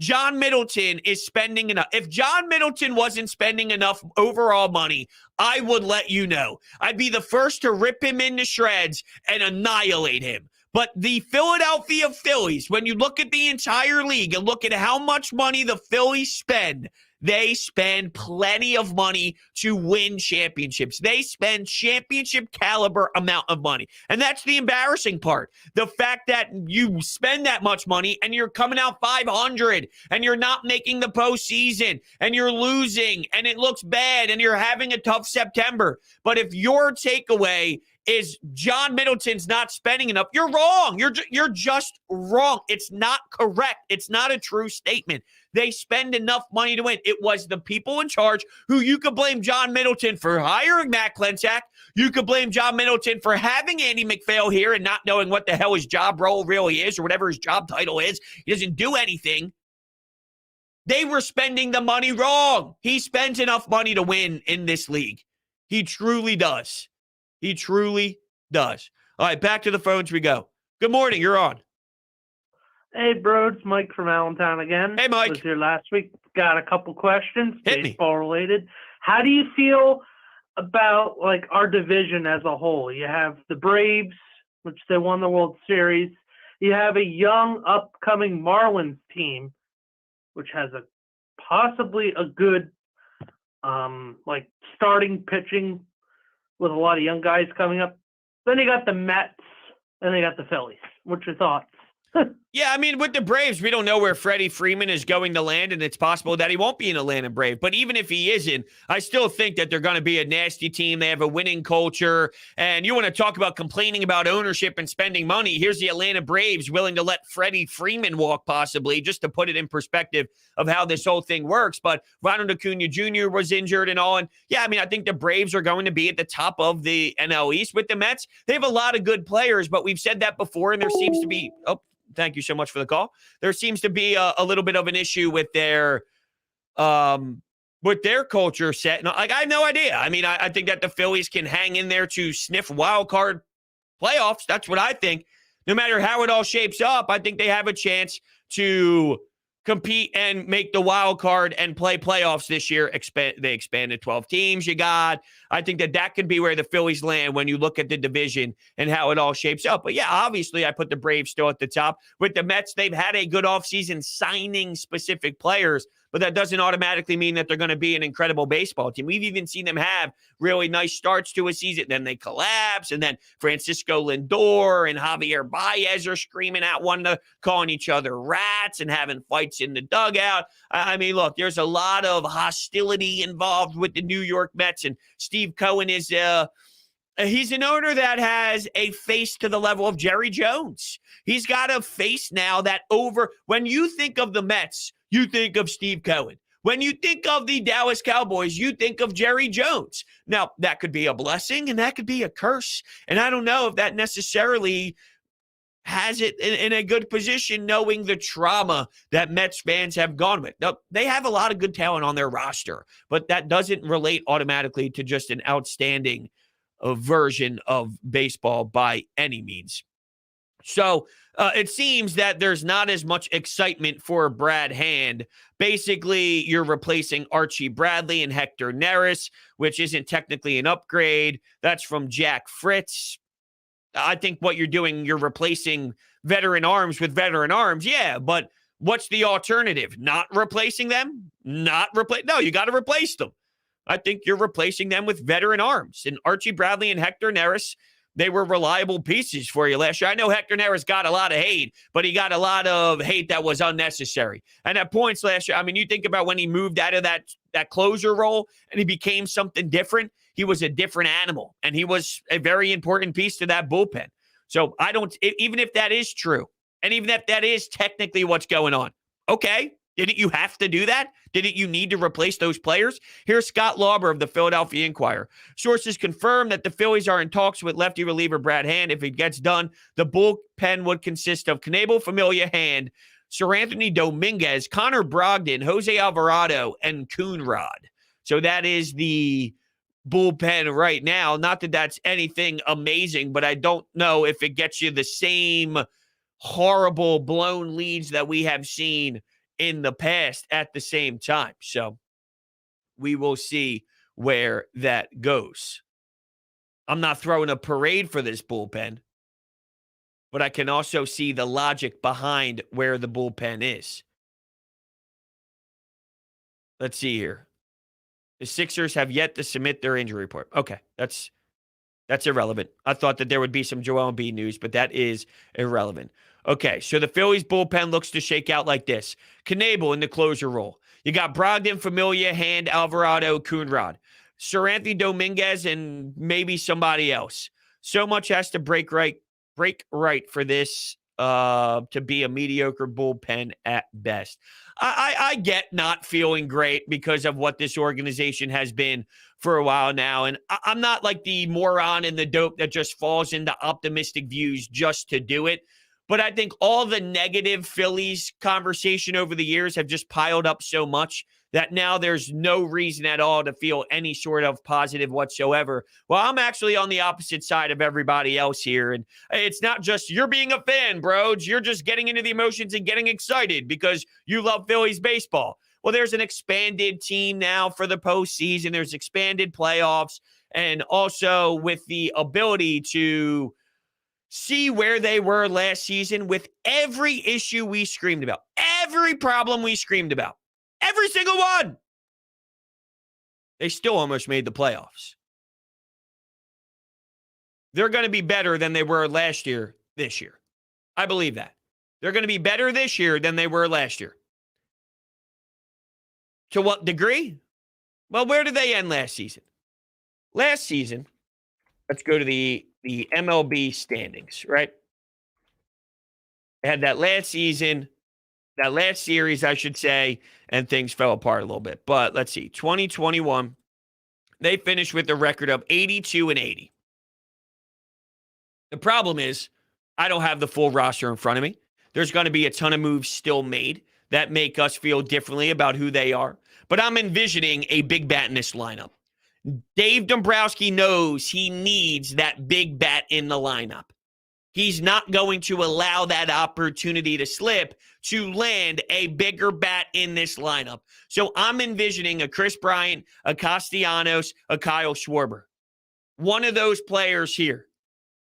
John Middleton is spending enough. If John Middleton wasn't spending enough overall money, I would let you know. I'd be the first to rip him into shreds and annihilate him. But the Philadelphia Phillies, when you look at the entire league and look at how much money the Phillies spend, they spend plenty of money to win championships. They spend championship caliber amount of money. And that's the embarrassing part. The fact that you spend that much money and you're coming out 500 and you're not making the postseason and you're losing and it looks bad and you're having a tough September. But if your takeaway is John Middleton's not spending enough, you're wrong. You're just wrong. It's not correct. It's not a true statement. They spend enough money to win. It was the people in charge who you could blame John Middleton for hiring Matt Klenczak. You could blame John Middleton for having Andy McPhail here and not knowing what the hell his job role really is or whatever his job title is. He doesn't do anything. They were spending the money wrong. He spends enough money to win in this league. He truly does. He truly does. All right, back to the phones we go. Good morning. You're on. Hey, bro, it's Mike from Allentown again. Hey, Mike. Was here last week. Got a couple questions, Hit me. baseball related. How do you feel about like our division as a whole? You have the Braves, which they won the World Series. You have a young, upcoming Marlins team, which has a possibly a good, like starting pitching with a lot of young guys coming up. Then you got the Mets, and they got the Phillies. What's your thoughts? Yeah, I mean, with the Braves, we don't know where Freddie Freeman is going to land, and it's possible that he won't be an Atlanta Brave. But even if he isn't, I still think that they're going to be a nasty team. They have a winning culture. And you want to talk about complaining about ownership and spending money. Here's the Atlanta Braves willing to let Freddie Freeman walk, possibly, just to put it in perspective of how this whole thing works. But Ronald Acuna Jr. was injured and all. And yeah, I mean, I think the Braves are going to be at the top of the NL East. With the Mets, they have a lot of good players, but we've said that before, and there seems to be thank you so much for the call. There seems to be a little bit of an issue with their culture set. And like, I have no idea. I mean, I think that the Phillies can hang in there to sniff wild card playoffs. That's what I think. No matter how it all shapes up, I think they have a chance to compete and make the wild card and play playoffs this year. They expanded 12 teams you got. I think that could be where the Phillies land when you look at the division and how it all shapes up. But yeah, obviously I put the Braves still at the top. With the Mets, they've had a good offseason signing specific players, but that doesn't automatically mean that they're going to be an incredible baseball team. We've even seen them have really nice starts to a season. Then they collapse, and then Francisco Lindor and Javier Baez are screaming at one another, calling each other rats and having fights in the dugout. I mean, look, there's a lot of hostility involved with the New York Mets, and Steve Cohen is he's an owner that has a face to the level of Jerry Jones. He's got a face now that when you think of the Mets, you think of Steve Cohen. When you think of the Dallas Cowboys, you think of Jerry Jones. Now, that could be a blessing and that could be a curse. And I don't know if that necessarily has it in a good position, knowing the trauma that Mets fans have gone with. Now, they have a lot of good talent on their roster, but that doesn't relate automatically to just an outstanding version of baseball by any means. So it seems that there's not as much excitement for Brad Hand. Basically, you're replacing Archie Bradley and Hector Neris, which isn't technically an upgrade. That's from Jack Fritz. I think what you're doing, you're replacing veteran arms with veteran arms. Yeah, but what's the alternative? Not replacing them? No, you got to replace them. I think you're replacing them with veteran arms. And Archie Bradley and Hector Neris, they were reliable pieces for you last year. I know Hector Neris got a lot of hate, but he got a lot of hate that was unnecessary. And at points last year, I mean, you think about when he moved out of that closer role and he became something different, he was a different animal. And he was a very important piece to that bullpen. So even if that is true, and even if that is technically what's going on, okay, didn't you have to do that? Didn't you need to replace those players? Here's Scott Lauber of the Philadelphia Inquirer. Sources confirm that the Phillies are in talks with lefty reliever Brad Hand. If it gets done, the bullpen would consist of Knebel, Familia, Hand, Sir Anthony Dominguez, Connor Brogdon, Jose Alvarado, and Coonrod. So that is the bullpen right now. Not that that's anything amazing, but I don't know if it gets you the same horrible blown leads that we have seen in the past at the same time. So we will see where that goes. I'm not throwing a parade for this bullpen, but I can also see the logic behind where the bullpen is. Let's see here. The Sixers have yet to submit their injury report. Okay, that's irrelevant. I thought that there would be some Joel Embiid news, but that is irrelevant. Okay, so the Phillies bullpen looks to shake out like this. Knebel in the closer role. You got Brogdon, Familia, Hand, Alvarado, Coonrod. Sir Anthony Dominguez, and maybe somebody else. So much has to break right for this to be a mediocre bullpen at best. I get not feeling great because of what this organization has been for a while now. And I'm not like the moron and the dope that just falls into optimistic views just to do it. But I think all the negative Phillies conversation over the years have just piled up so much that now there's no reason at all to feel any sort of positive whatsoever. Well, I'm actually on the opposite side of everybody else here. And it's not just you're being a fan, bro. You're just getting into the emotions and getting excited because you love Phillies baseball. Well, there's an expanded team now for the postseason. There's expanded playoffs. And also with the ability to see where they were last season with every issue we screamed about, every problem we screamed about. Every single one. They still almost made the playoffs. They're going to be better than they were last year, this year. I believe that. They're going to be better this year than they were last year. To what degree? Well, where did they end last season? Last season, let's go to the MLB standings, right? They had that last season, that last series, I should say, and things fell apart a little bit. But let's see, 2021, they finished with a record of 82-80. The problem is, I don't have the full roster in front of me. There's going to be a ton of moves still made that make us feel differently about who they are. But I'm envisioning a big bat in this lineup. Dave Dombrowski knows he needs that big bat in the lineup. He's not going to allow that opportunity to slip to land a bigger bat in this lineup. So I'm envisioning a Chris Bryant, a Castellanos, a Kyle Schwarber. One of those players here.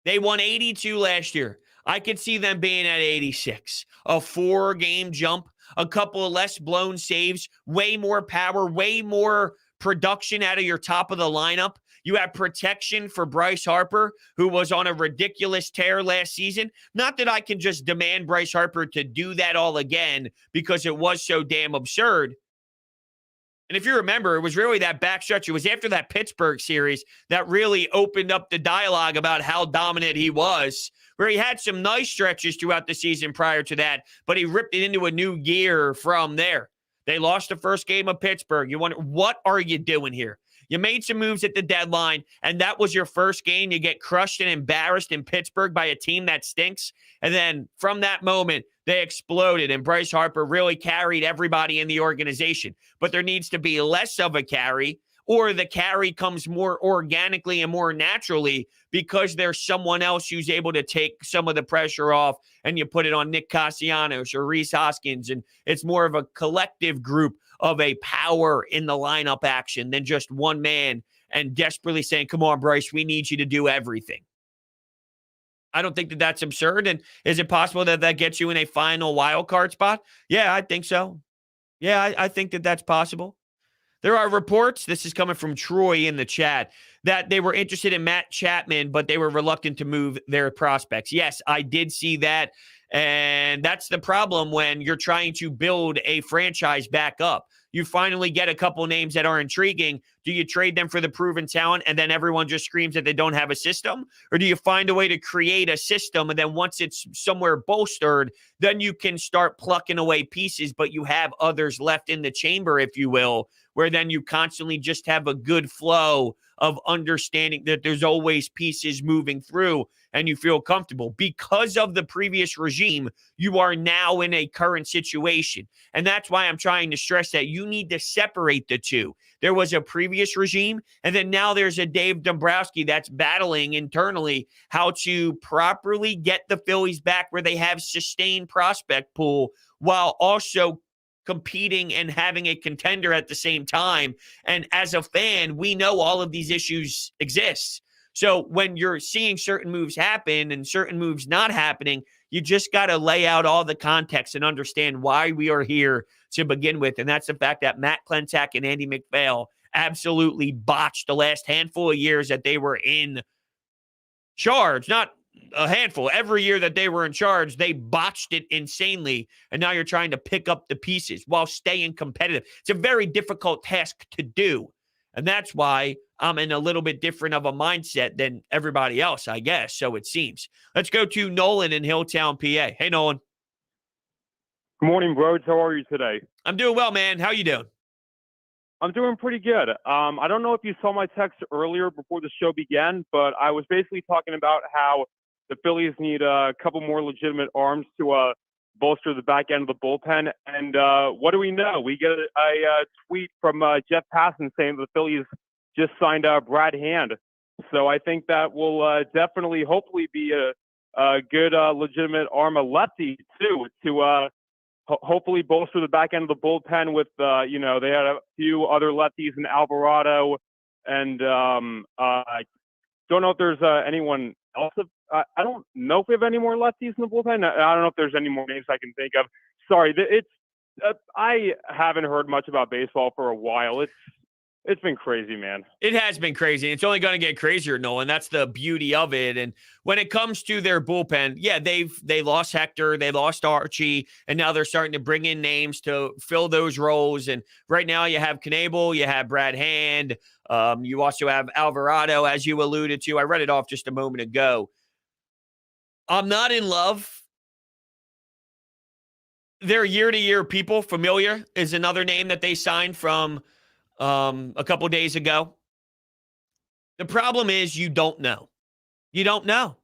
They won 82 last year. I could see them being at 86. A 4-game jump, a couple of less blown saves, way more power, way more production out of your top of the lineup. You have protection for Bryce Harper, who was on a ridiculous tear last season. Not that I can just demand Bryce Harper to do that all again because it was so damn absurd. And if you remember, it was really that backstretch. It was after that Pittsburgh series that really opened up the dialogue about how dominant he was, where he had some nice stretches throughout the season prior to that, but he ripped it into a new gear from there. They lost the first game of Pittsburgh. You wonder, what are you doing here? You made some moves at the deadline, and that was your first game. You get crushed and embarrassed in Pittsburgh by a team that stinks. And then from that moment, they exploded, and Bryce Harper really carried everybody in the organization. But there needs to be less of a carry, or the carry comes more organically and more naturally because there's someone else who's able to take some of the pressure off, and you put it on Nick Castellanos or Rhys Hoskins, and it's more of a collective group of a power in the lineup action than just one man and desperately saying, come on, Bryce, we need you to do everything. I don't think that that's absurd. And is it possible that that gets you in a final wild card spot? Yeah, I think so. Yeah, I think that that's possible. There are reports, this is coming from Troy in the chat, that they were interested in Matt Chapman, but they were reluctant to move their prospects. Yes, I did see that. And that's the problem when you're trying to build a franchise back up. You finally get a couple names that are intriguing. Do you trade them for the proven talent and then everyone just screams that they don't have a system? Or do you find a way to create a system and then once it's somewhere bolstered, then you can start plucking away pieces, but you have others left in the chamber, if you will, where then you constantly just have a good flow of understanding that there's always pieces moving through and you feel comfortable. Because of the previous regime, you are now in a current situation. And that's why I'm trying to stress that you need to separate the two. There was a previous regime, and then now there's a Dave Dombrowski that's battling internally how to properly get the Phillies back where they have sustained prospect pool while also competing and having a contender at the same time. And as a fan, we know all of these issues exist. So when you're seeing certain moves happen and certain moves not happening, you just got to lay out all the context and understand why we are here to begin with. And that's the fact that Matt Klentak and Andy McPhail absolutely botched the last handful of years that they were in charge. Not a handful. Every year that they were in charge, they botched it insanely. And now you're trying to pick up the pieces while staying competitive. It's a very difficult task to do. And that's why I'm in a little bit different of a mindset than everybody else, I guess. So it seems. Let's go to Nolan in Hilltown, PA. Hey, Nolan. Good morning, Rhodes. How are you today? I'm doing well, man. How you doing? I'm doing pretty good. I don't know if you saw my text earlier before the show began, but I was basically talking about how the Phillies need a couple more legitimate arms to bolster the back end of the bullpen. And what do we know? We get a tweet from Jeff Passan saying the Phillies just signed Brad Hand. So I think that will definitely, hopefully, be a good legitimate arm, a lefty too, to hopefully bolster the back end of the bullpen with, they had a few other lefties in Alvarado. And I don't know if there's anyone else. I don't know if we have any more lefties in the bullpen. I don't know if there's any more names I can think of. Sorry, I haven't heard much about baseball for a while. It's been crazy, man. It has been crazy. It's only going to get crazier, Nolan. That's the beauty of it. And when it comes to their bullpen, yeah, they lost Hector, they lost Archie, and now they're starting to bring in names to fill those roles. And right now you have Knebel, you have Brad Hand, you also have Alvarado, as you alluded to. I read it off just a moment ago. I'm not in love. They're year-to-year people. Familia is another name that they signed from a couple days ago. The problem is you don't know. You don't know.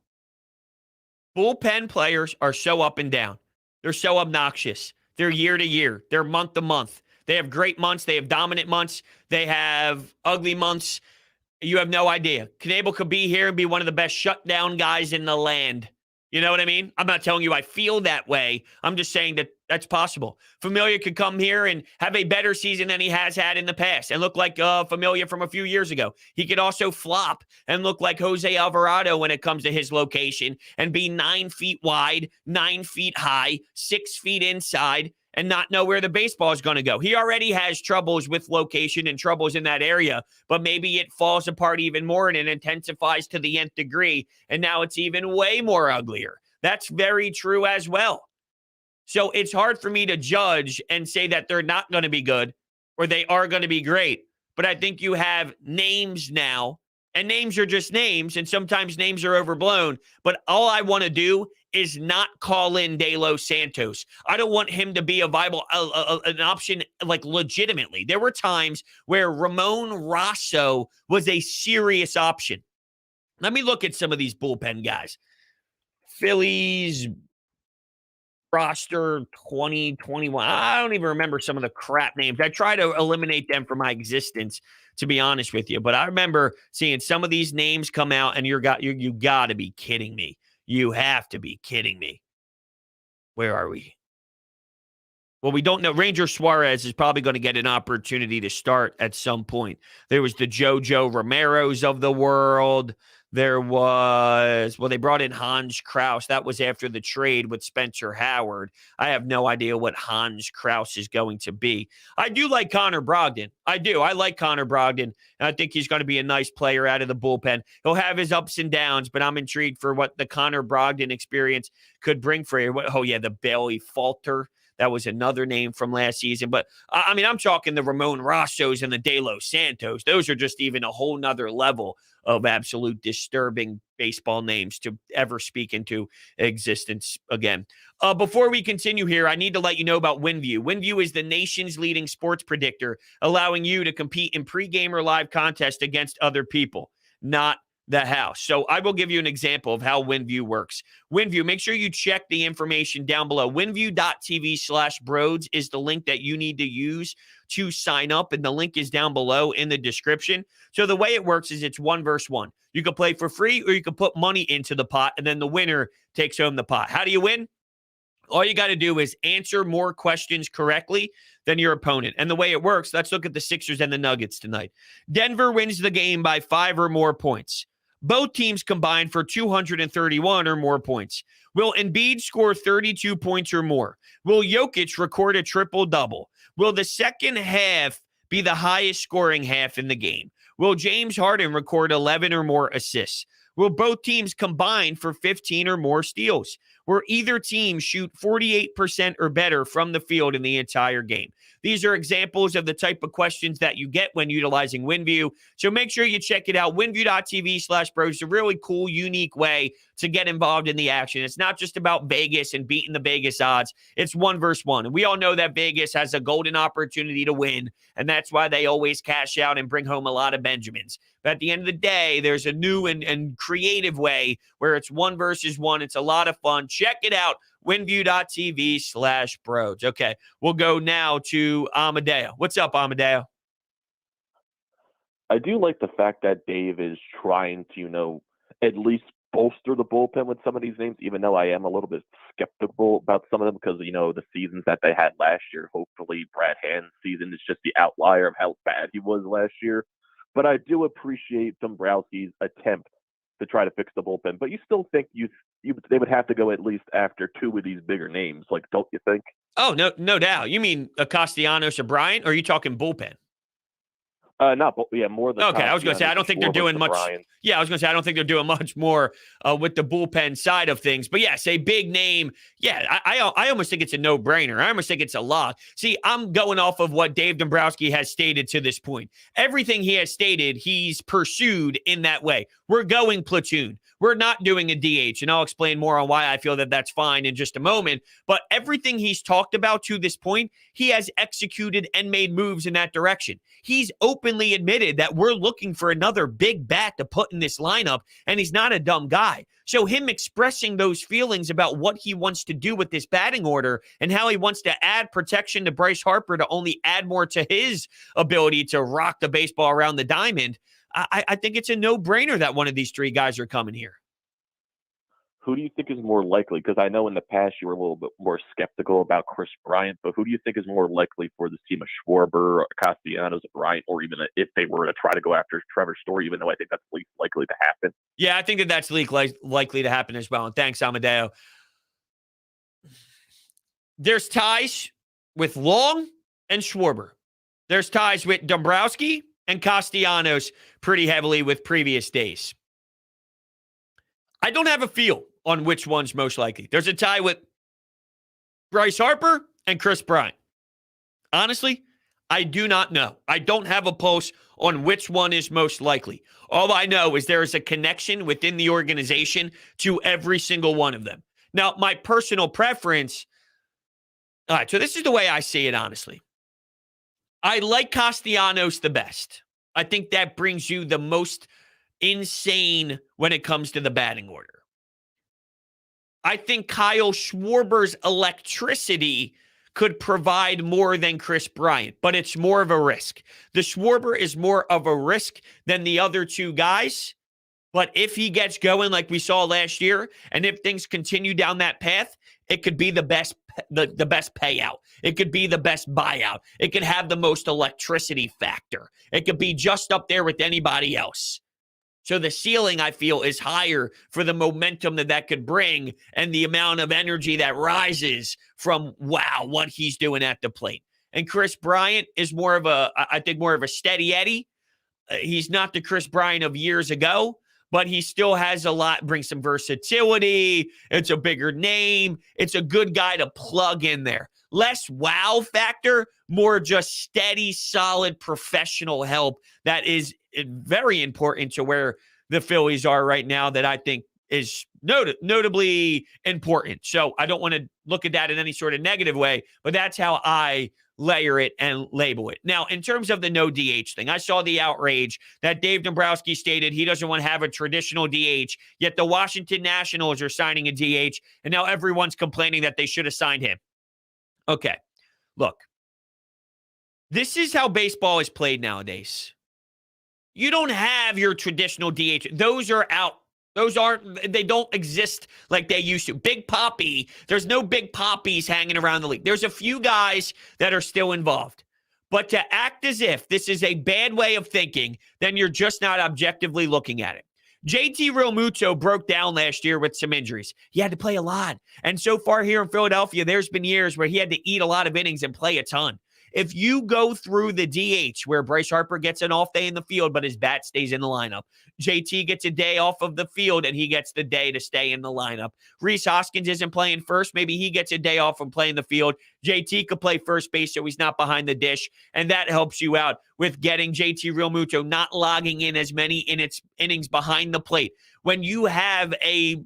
Bullpen players are so up and down. They're so obnoxious. They're year to year. They're month to month. They have great months. They have dominant months. They have ugly months. You have no idea. Knebel could be here and be one of the best shutdown guys in the land. You know what I mean? I'm not telling you I feel that way. I'm just saying that that's possible. Familia could come here and have a better season than he has had in the past and look like Familia from a few years ago. He could also flop and look like Jose Alvarado when it comes to his location and be 9 feet wide, 9 feet high, 6 feet inside, and not know where the baseball is going to go. He already has troubles with location and troubles in that area, but maybe it falls apart even more and it intensifies to the nth degree, and now it's even way more uglier. That's very true as well. So it's hard for me to judge and say that they're not going to be good or they are going to be great, but I think you have names now, and names are just names, and sometimes names are overblown, but all I want to do is not call in De Los Santos. I don't want him to be a viable an option, like, legitimately. There were times where Ramon Rosso was a serious option. Let me look at some of these bullpen guys. Phillies roster 2021. I don't even remember some of the crap names. I try to eliminate them from my existence, to be honest with you. But I remember seeing some of these names come out, and you got to be kidding me. You have to be kidding me. Where are we? Well, we don't know. Ranger Suarez is probably going to get an opportunity to start at some point. There was the JoJo Romeros of the world. There was, they brought in Hans Kraus. That was after the trade with Spencer Howard. I have no idea what Hans Kraus is going to be. I do like Connor Brogdon. I do. I like Connor Brogdon, and I think he's going to be a nice player out of the bullpen. He'll have his ups and downs, but I'm intrigued for what the Connor Brogdon experience could bring for you. Oh, yeah, the Bailey Falter. That was another name from last season. But, I mean, I'm talking the Ramon Rossos and the De Los Santos. Those are just even a whole nother level of absolute disturbing baseball names to ever speak into existence again. Before we continue here, I need to let you know about WinView. WinView is the nation's leading sports predictor, allowing you to compete in pregame or live contests against other people, not the house. So I will give you an example of how WinView works. WinView, make sure you check the information down below. WinView.tv/Broads is the link that you need to use to sign up, and the link is down below in the description. So the way it works is it's 1 versus 1. You can play for free, or you can put money into the pot, and then the winner takes home the pot. How do you win? All you got to do is answer more questions correctly than your opponent. And the way it works, let's look at the Sixers and the Nuggets tonight. Denver wins the game by 5 or more points. Both teams combined for 231 or more points. Will Embiid score 32 points or more? Will Jokic record a triple-double? Will the second half be the highest scoring half in the game? Will James Harden record 11 or more assists? Will both teams combine for 15 or more steals? Will either team shoot 48% or better from the field in the entire game? These are examples of the type of questions that you get when utilizing WinView. So make sure you check it out. WinView.tv/bros. It's a really cool, unique way to get involved in the action. It's not just about Vegas and beating the Vegas odds. It's 1 versus 1. And we all know that Vegas has a golden opportunity to win, and that's why they always cash out and bring home a lot of Benjamins. But at the end of the day, there's a new and creative way where it's 1 versus 1. It's a lot of fun. Check it out. WinView.tv/bros. Okay, we'll go now to Amadeo. What's up, Amadeo? I do like the fact that Dave is trying to, at least bolster the bullpen with some of these names, even though I am a little bit skeptical about some of them because, the seasons that they had last year. Hopefully Brad Hand's season is just the outlier of how bad he was last year. But I do appreciate Dombrowski's attempt to try to fix the bullpen. But you still think they would have to go at least after 2 of these bigger names, don't you think? Oh, no doubt. You mean Castellanos or Bryant, or are you talking bullpen? More than okay. I was going to say I don't think they're doing much. Yeah, I was going to say I don't think they're doing much more with the bullpen side of things. But yes, a big name. Yeah, I almost think it's a no-brainer. I almost think it's a lock. See, I'm going off of what Dave Dombrowski has stated to this point. Everything he has stated, he's pursued in that way. We're going platoon. We're not doing a DH, and I'll explain more on why I feel that that's fine in just a moment. But everything he's talked about to this point, he has executed and made moves in that direction. He's openly admitted that we're looking for another big bat to put in this lineup, and he's not a dumb guy. So him expressing those feelings about what he wants to do with this batting order and how he wants to add protection to Bryce Harper to only add more to his ability to rock the baseball around the diamond, I think it's a no-brainer that one of these 3 guys are coming here. Who do you think is more likely? Because I know in the past you were a little bit more skeptical about Chris Bryant, but who do you think is more likely for this team of Schwarber, Castellanos, Bryant, or even if they were to try to go after Trevor Story, even though I think that's least likely to happen? Yeah, I think that's likely to happen as well. And thanks, Amadeo. There's ties with Long and Schwarber. There's ties with Dombrowski and Castellanos pretty heavily with previous days. I don't have a feel on which one's most likely. There's a tie with Bryce Harper and Chris Bryant. Honestly, I do not know. I don't have a pulse on which one is most likely. All I know is there is a connection within the organization to every single one of them. Now, my personal preference, all right, so this is the way I see it, honestly. I like Castellanos the best. I think that brings you the most insane when it comes to the batting order. I think Kyle Schwarber's electricity could provide more than Chris Bryant, but it's more of a risk. The Schwarber is more of a risk than the other 2 guys, but if he gets going like we saw last year, and if things continue down that path, it could be the best payout. It could be the best buyout. It could have the most electricity factor. It could be just up there with anybody else. So the ceiling, I feel, is higher for the momentum that could bring and the amount of energy that rises from, wow, what he's doing at the plate. And Chris Bryant is more of a steady Eddie. He's not the Chris Bryant of years ago, but he still has a lot, brings some versatility. It's a bigger name. It's a good guy to plug in there. Less wow factor, more just steady, solid, professional help that is very important to where the Phillies are right now that I think is notably important. So I don't want to look at that in any sort of negative way, but that's how I layer it and label it. Now, in terms of the no DH thing, I saw the outrage that Dave Dombrowski stated he doesn't want to have a traditional DH, yet the Washington Nationals are signing a DH, and now everyone's complaining that they should have signed him. Okay, look, this is how baseball is played nowadays. You don't have your traditional DH. Those are out. They don't exist like they used to. Big Poppy, there's no Big Poppies hanging around the league. There's a few guys that are still involved. But to act as if this is a bad way of thinking, then you're just not objectively looking at it. JT Realmuto broke down last year with some injuries. He had to play a lot. And so far here in Philadelphia, there's been years where he had to eat a lot of innings and play a ton. If you go through the DH where Bryce Harper gets an off day in the field, but his bat stays in the lineup, JT gets a day off of the field and he gets the day to stay in the lineup. Rhys Hoskins isn't playing first. Maybe he gets a day off from playing the field. JT could play first base so he's not behind the dish, and that helps you out with getting JT Realmuto not logging in as many innings behind the plate. When you have a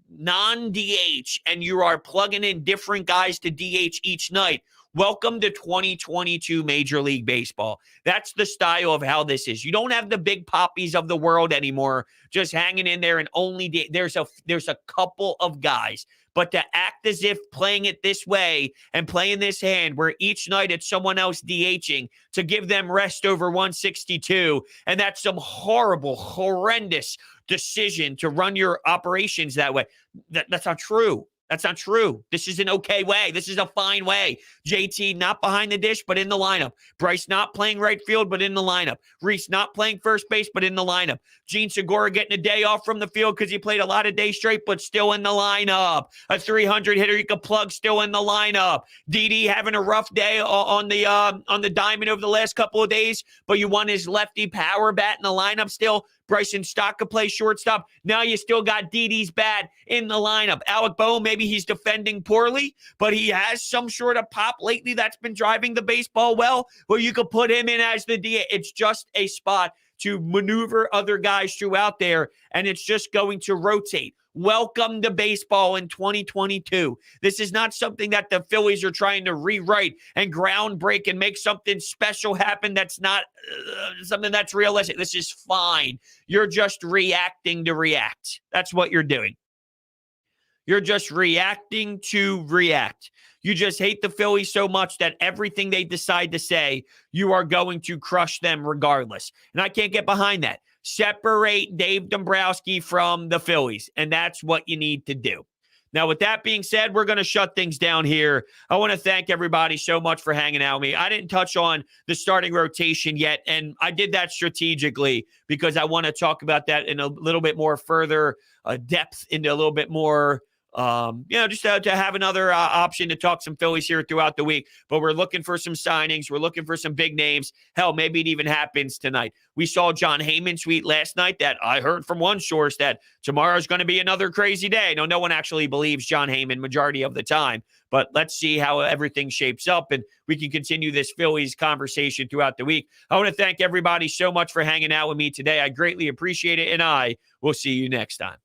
non-DH and you are plugging in different guys to DH each night, welcome to 2022 Major League Baseball. That's the style of how this is. You don't have the Big Poppies of the world anymore just hanging in there and only there's a couple of guys. But to act as if playing it this way and playing this hand where each night it's someone else DHing to give them rest over 162, and that's some horrible, horrendous decision to run your operations that way. That's not true. That's not true. This is an okay way. This is a fine way. JT not behind the dish, but in the lineup. Bryce not playing right field, but in the lineup. Rhys not playing first base, but in the lineup. Gene Segura getting a day off from the field because he played a lot of days straight, but still in the lineup. A 300 hitter you could plug, still in the lineup. Didi having a rough day on the diamond over the last couple of days, but you want his lefty power bat in the lineup still. Bryson Stott could play shortstop. Now you still got Didi's bat in the lineup. Alec Boehm, maybe he's defending poorly, but he has some sort of pop lately that's been driving the baseball well, where you could put him in as the DH. It's just a spot to maneuver other guys throughout there, and it's just going to rotate. Welcome to baseball in 2022. This is not something that the Phillies are trying to rewrite and groundbreak and make something special happen that's not something that's realistic. This is fine. You're just reacting to react. That's what you're doing. You're just reacting to react. You just hate the Phillies so much that everything they decide to say, you are going to crush them regardless. And I can't get behind that. Separate Dave Dombrowski from the Phillies, and that's what you need to do. Now, with that being said, we're going to shut things down here. I want to thank everybody so much for hanging out with me. I didn't touch on the starting rotation yet, and I did that strategically because I want to talk about that in a little bit more further depth, into a little bit more just to have another option to talk some Phillies here throughout the week. But we're looking for some signings. We're looking for some big names. Hell, maybe it even happens tonight. We saw John Heyman tweet last night that I heard from one source that tomorrow's going to be another crazy day. No one actually believes John Heyman majority of the time. But let's see how everything shapes up, and we can continue this Phillies conversation throughout the week. I want to thank everybody so much for hanging out with me today. I greatly appreciate it, and I will see you next time.